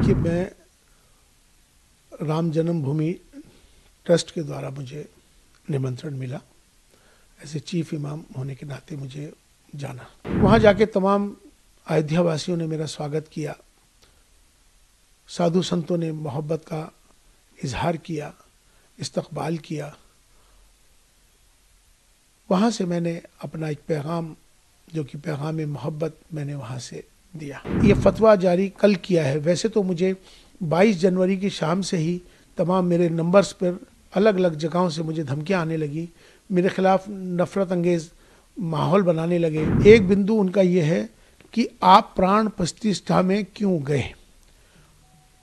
देखिए, मैं राम जन्मभूमि ट्रस्ट के द्वारा मुझे निमंत्रण मिला। ऐसे चीफ इमाम होने के नाते मुझे जाना। वहाँ जाके तमाम अयोध्या वासियों ने मेरा स्वागत किया, साधु संतों ने मोहब्बत का इजहार किया, इस्तकबाल किया। वहाँ से मैंने अपना एक पैगाम, जो कि पैगाम मोहब्बत, मैंने वहाँ से दिया। ये फतवा जारी कल किया है। वैसे तो मुझे 22 जनवरी की शाम से ही तमाम मेरे नंबर्स पर अलग अलग जगहों से मुझे धमकियाँ आने लगी, मेरे खिलाफ नफरत अंगेज माहौल बनाने लगे। एक बिंदु उनका ये है कि आप प्राण प्रतिष्ठा में क्यों गए?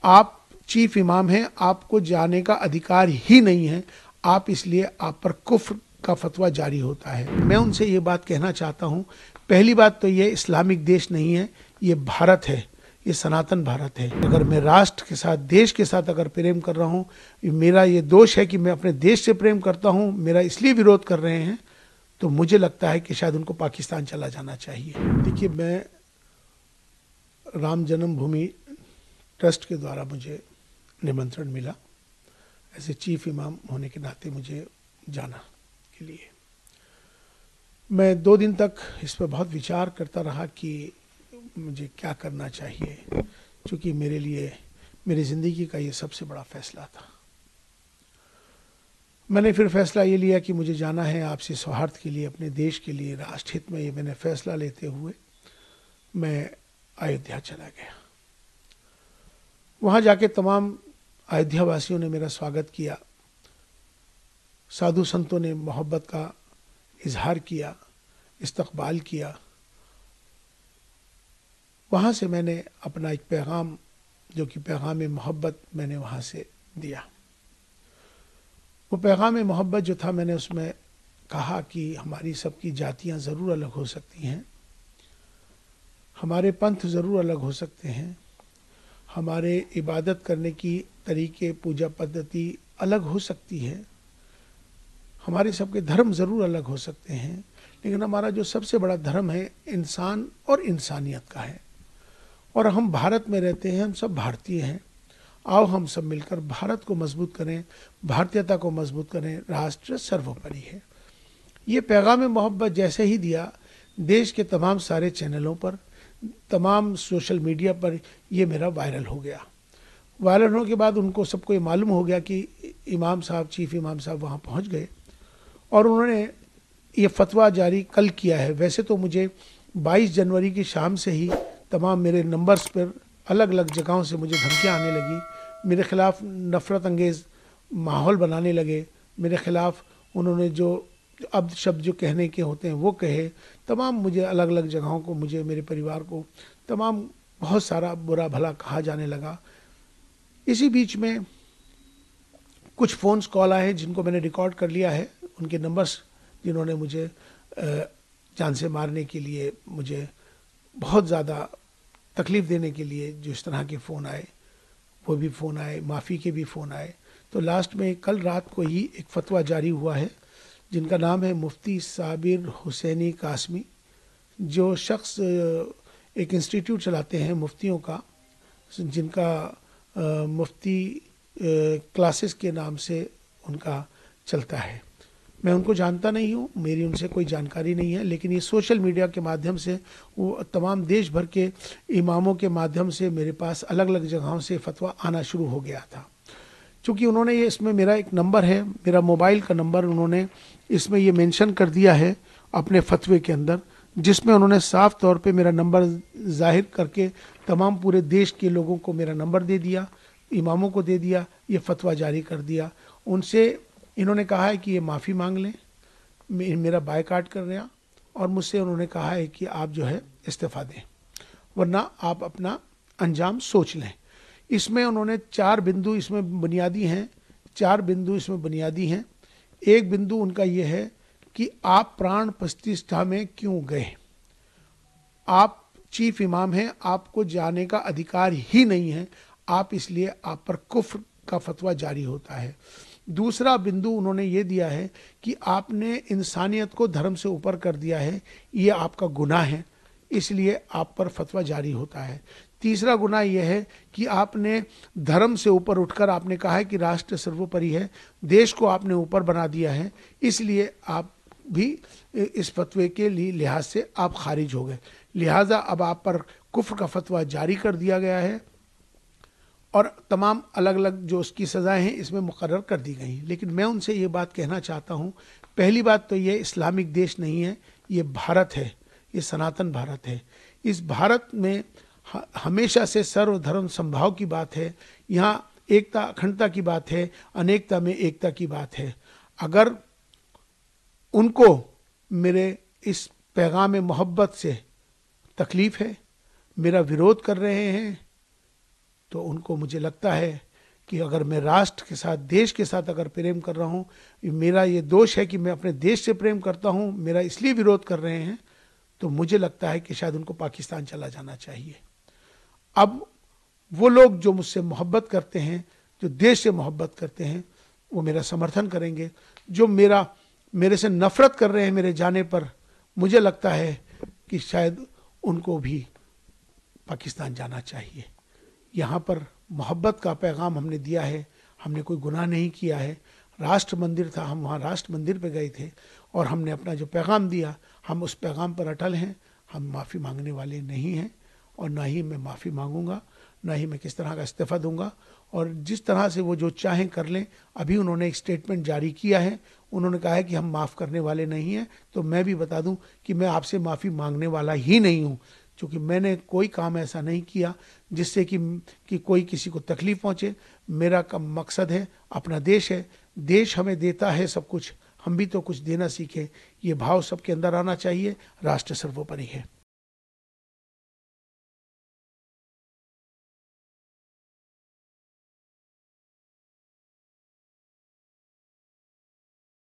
आप चीफ इमाम हैं, आपको जाने का अधिकार ही नहीं है, आप इसलिए आप पर कुफ्र का फतवा जारी होता है। मैं उनसे ये बात कहना चाहता हूँ, पहली बात तो ये इस्लामिक देश नहीं है, ये भारत है, ये सनातन भारत है। अगर मैं राष्ट्र के साथ, देश के साथ अगर प्रेम कर रहा हूँ, मेरा ये दोष है कि मैं अपने देश से प्रेम करता हूँ, मेरा इसलिए विरोध कर रहे हैं, तो मुझे लगता है कि शायद उनको पाकिस्तान चला जाना चाहिए। देखिए, मैं राम जन्मभूमि ट्रस्ट के द्वारा मुझे निमंत्रण मिला। ऐसे चीफ इमाम होने के नाते मुझे जाना के लिए मैं 2 दिन तक इस पर बहुत विचार करता रहा कि मुझे क्या करना चाहिए, क्योंकि मेरे लिए मेरी ज़िंदगी का ये सबसे बड़ा फैसला था। मैंने फिर फैसला ये लिया कि मुझे जाना है आपसी सौहार्द के लिए, अपने देश के लिए, राष्ट्रहित में। ये मैंने फैसला लेते हुए मैं अयोध्या चला गया। वहाँ जाके तमाम अयोध्या वासियों ने मेरा स्वागत किया, साधु संतों ने मोहब्बत का इजहार किया, इस्तकबाल किया। वहाँ से मैंने अपना एक पैगाम, जो कि पैगाम मोहब्बत, मैंने वहाँ से दिया। वो पैगाम मोहब्बत जो था, मैंने उसमें कहा कि हमारी सबकी जातियाँ ज़रूर अलग हो सकती हैं, हमारे पंथ ज़रूर अलग हो सकते हैं, हमारे इबादत करने की तरीके, पूजा पद्धति अलग हो सकती है, हमारे सबके धर्म ज़रूर अलग हो सकते हैं, लेकिन हमारा जो सबसे बड़ा धर्म है इंसान और इंसानियत का है। और हम भारत में रहते हैं, हम सब भारतीय हैं। आओ हम सब मिलकर भारत को मजबूत करें, भारतीयता को मजबूत करें, राष्ट्र सर्वोपरि है। ये पैगाम मोहब्बत जैसे ही दिया, देश के तमाम सारे चैनलों पर, तमाम सोशल मीडिया पर ये मेरा वायरल हो गया। वायरल होने के बाद उनको सबको ये मालूम हो गया कि इमाम साहब, चीफ इमाम साहब वहाँ पहुँच गए और उन्होंने ये फतवा जारी कल किया है। वैसे तो मुझे 22 जनवरी की शाम से ही तमाम मेरे नंबर्स पर अलग अलग जगहों से मुझे धमकियाँ आने लगी, मेरे खिलाफ नफरत अंगेज माहौल बनाने लगे, मेरे खिलाफ उन्होंने जो अब शब्द जो कहने के होते हैं वो कहे, तमाम मुझे अलग अलग जगहों को, मुझे, मेरे परिवार को तमाम बहुत सारा बुरा भला कहा जाने लगा। इसी बीच में कुछ फ़ोन्स कॉल आए हैं जिनको मैंने रिकॉर्ड कर लिया है, उनके नंबर्स, जिन्होंने मुझे जान से मारने के लिए, मुझे बहुत ज़्यादा तकलीफ़ देने के लिए जो इस तरह के फ़ोन आए, वो भी फ़ोन आए, माफ़ी के भी फ़ोन आए। तो लास्ट में कल रात को ही एक फ़तवा जारी हुआ है, जिनका नाम है मुफ्ती साबिर हुसैनी कासमी, जो शख्स एक इंस्टीट्यूट चलाते हैं मुफ्तियों का, जिनका मुफ्ती क्लासेस के नाम से उनका चलता है। मैं उनको जानता नहीं हूँ, मेरी उनसे कोई जानकारी नहीं है, लेकिन ये सोशल मीडिया के माध्यम से, वो तमाम देश भर के इमामों के माध्यम से मेरे पास अलग अलग जगहों से फतवा आना शुरू हो गया था। चूँकि उन्होंने ये, इसमें मेरा एक नंबर है, मेरा मोबाइल का नंबर उन्होंने इसमें ये मेंशन कर दिया है अपने फतवे के अंदर, जिसमें उन्होंने साफ तौर पे मेरा नंबर जाहिर करके तमाम पूरे देश के लोगों को मेरा नंबर दे दिया, इमामों को दे दिया, ये फतवा जारी कर दिया। उनसे इन्होंने कहा है कि ये माफ़ी मांग लें, मेरा बायकाट कर रहे हैं, और मुझसे उन्होंने कहा है कि आप जो है इस्तीफ़ा दें, वरना आप अपना अंजाम सोच लें। इसमें उन्होंने 4 बिंदु इसमें बुनियादी हैं, 4 बिंदु इसमें बुनियादी हैं। एक बिंदु उनका ये है कि आप प्राण प्रतिष्ठा में क्यों गए? आप चीफ इमाम हैं, आपको जाने का अधिकार ही नहीं है, आप इसलिए आप पर कुफ्र का फतवा जारी होता है। दूसरा बिंदु उन्होंने ये दिया है कि आपने इंसानियत को धर्म से ऊपर कर दिया है, ये आपका गुनाह है, इसलिए आप पर फतवा जारी होता है। तीसरा गुनाह यह है कि आपने धर्म से ऊपर उठकर आपने कहा है कि राष्ट्र सर्वोपरि है, देश को आपने ऊपर बना दिया है, इसलिए आप भी इस फतवे के लिहाज से आप खारिज हो गए। लिहाजा अब आप पर कुफ्र का फतवा जारी कर दिया गया है और तमाम अलग अलग जो उसकी सज़ाएं हैं इसमें मुकर्रर कर दी गई हैं। लेकिन मैं उनसे ये बात कहना चाहता हूँ, पहली बात तो ये इस्लामिक देश नहीं है, ये भारत है, ये सनातन भारत है। इस भारत में हमेशा से सर्वधर्म संभाव की बात है, यहाँ एकता अखंडता की बात है, अनेकता में एकता की बात है। अगर उनको मेरे इस पैगाम मोहब्बत से तकलीफ़ है, मेरा विरोध कर रहे हैं, तो उनको मुझे लगता है कि अगर मैं राष्ट्र के साथ, देश के साथ अगर प्रेम कर रहा हूँ, मेरा ये दोष है कि मैं अपने देश से प्रेम करता हूँ, मेरा इसलिए विरोध कर रहे हैं, तो मुझे लगता है कि शायद उनको पाकिस्तान चला जाना चाहिए। अब वो लोग जो मुझसे मोहब्बत करते हैं, जो देश से मोहब्बत करते हैं, वो मेरा समर्थन करेंगे। जो मेरे से नफरत कर रहे हैं मेरे जाने पर, मुझे लगता है कि शायद उनको भी पाकिस्तान जाना चाहिए। यहाँ पर मोहब्बत का पैगाम हमने दिया है, हमने कोई गुनाह नहीं किया है। राष्ट्र मंदिर था, हम वहाँ राष्ट्र मंदिर पे गए थे और हमने अपना जो पैगाम दिया, हम उस पैगाम पर अटल हैं। हम माफ़ी मांगने वाले नहीं हैं और ना ही मैं माफ़ी मांगूंगा, ना ही मैं किस तरह का इस्तीफ़ा दूंगा। और जिस तरह से वो जो चाहें कर लें। अभी उन्होंने एक स्टेटमेंट जारी किया है, उन्होंने कहा है कि हम माफ़ करने वाले नहीं हैं। तो मैं भी बता दूं कि मैं आपसे माफ़ी मांगने वाला ही नहीं हूं, क्योंकि मैंने कोई काम ऐसा नहीं किया जिससे कि कोई किसी को तकलीफ पहुंचे। मेरा मकसद है, अपना देश है, देश हमें देता है सब कुछ, हम भी तो कुछ देना सीखें। ये भाव सबके अंदर आना चाहिए। राष्ट्र सर्वोपरि है।